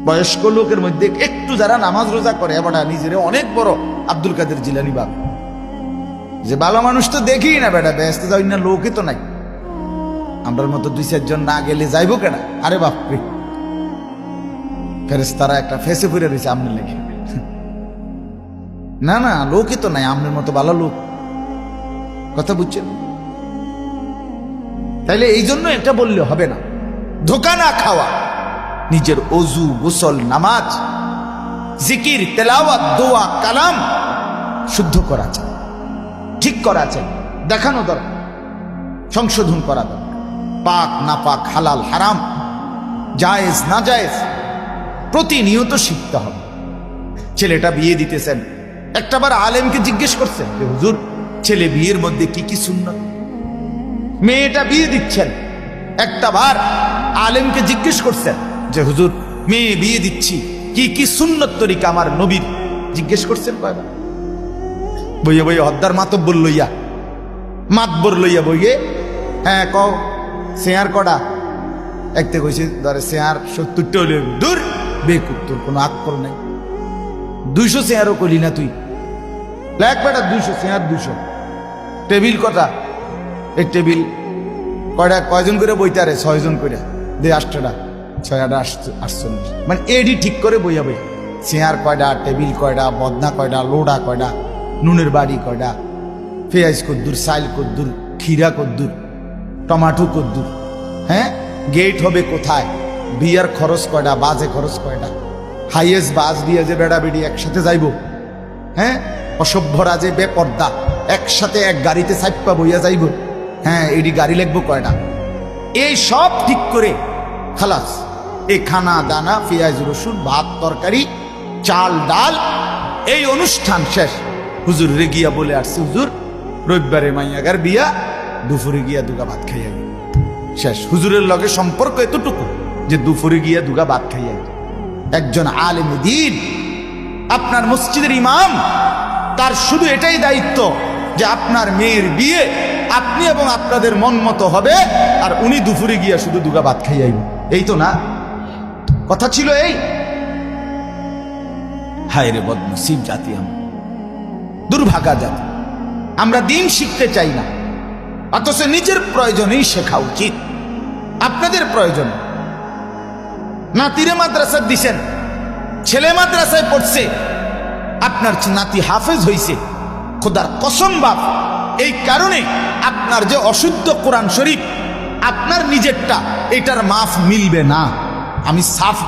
বয়স্ক লোকের মধ্যে একটু যারা নামাজ রোজা করে এবার নিজের অনেক বড় আব্দুল কাদের জিলানী বাপ, যে ভালো মানুষ তো দেখি না বেটা, ব্যস্ত যাই না, লোকই তো নাই, আমরার মতো 2-4 জন না গেলে যাইবো কেনা? আরে বাপরে, ফেরেশতারা একটা ফেসে ফুরে রয়েছে আমনে লেগে। না না, লোকই তো নাই আমনের মতো ভালো লোক, কথা বুঝছেন? তাইলে এই জন্য এটা বললে হবে না, ধোকা না খাওয়া, নিজের অজু, গোসল, নামাজ, জিকির, তেলাওয়াত, দোয়া, কালাম শুদ্ধ করা চাই, ঠিক করা চাই, দেখানো দরকার, সংশোধন করা দরকার। পাক না পাক, হালাল হারাম, জায়েজ না জায়েজ প্রতিনিয়ত শিখতে হবে। ছেলেটা বিয়ে দিতেছেন, একটাবার আলেমকে জিজ্ঞেস করছেন যে হুজুর ছেলে বিয়ের মধ্যে কি কি সুন্নত? মেয়েটা বিয়ে দিচ্ছেন, একটাবার আলেমকে জিজ্ঞেস করছেন যে হুজুর মেয়ে বিয়ে দিচ্ছি, কি কি সুন্নত তরিকা আমার নবীর জিজ্ঞেস করছেন কয়বার? বইয়ে বইয়ে হদ্দার মাতব্বর লইয়া, মাতবর লইয়া বইয়ে, হ্যাঁ কও শেয়ার কটা? একতে কইছে ধরে শেয়ার 70টা হইলে দূর বেকুব, তোর কোনো আকল নাই, 200 শেয়ারও করলি না তুই, লেখ বেটা 200 শেয়ার 200। টেবিল কটা? এই টেবিল কয়টা, কয়জন করে বইতে? আরে 6 জন করে দে, 8টা 6-8 মানে এডি ঠিক করে বইয়া বইয়া, চেয়ার কয়টা, টেবিল কয়টা, বদনা কয়টা, লোডা কয়টা, নুনের বাড়ি কয়টা, পেঁয়াজ কদ্দুর, সাইল কদ্দুর, খিরা কদ্দুর, টমাটো কদ্দুর, হ্যাঁ গেট হবে কোথায়, বিয়ার খরচ কয়টা, বাজে খরচ কয়টা, হাইয়েস্ট বাস দিয়ে যে বেড়া বেড়ি একসাথে যাইব, হ্যাঁ অসভ্যরা যে বেপর্দা একসাথে এক গাড়িতে চাইপা বইয়া যাইব, হ্যাঁ এডি গাড়ি লাগবো কয়টা, এই সব ঠিক করে খালাস, এই খানা দানা, পেঁয়াজ রসুন, ভাত তরকারি, চাল ডাল, এই অনুষ্ঠান শেষ। হুজুর রে গিয়া বলে আসছে হুজুর রবিবারে মাইয়াগার বিয়া, দুপুরে গিয়া দুগা ভাত খাইয়া শেষ। হুজুরের লগে সম্পর্ক এতটুকু যে দুপুরে গিয়া দুগা ভাত খাইয়া। একজন আলেম দ্বীন, আপনার মসজিদের ইমাম, তার শুধু এটাই দায়িত্ব যে আপনার মেয়ের বিয়ে আপনি এবং আপনাদের মন মতো হবে, আর উনি দুপুরে গিয়া শুধু দুগা ভাত খাইয়াইব, এই তো না কথা ছিল। এই হায় রে বদনসিব জাতি, আমরা দুর্ভাগা জাতি, আমরা দিন শিখতে চাই না, অথচ নিজের প্রয়োজনেই শেখা উচিত, আপনাদের প্রয়োজন। নাতিরে মাদ্রাসা দিছেন, ছেলে মাদ্রাসায় পড়ছে, আপনার নাতি হাফেজ হইছে, খোদার কসম বাপ, এই কারণে আপনার যে অশুদ্ধ কোরআন শরীফ, আপনার নিজেরটা, এটার মাফ মিলবে না, আমি সাফ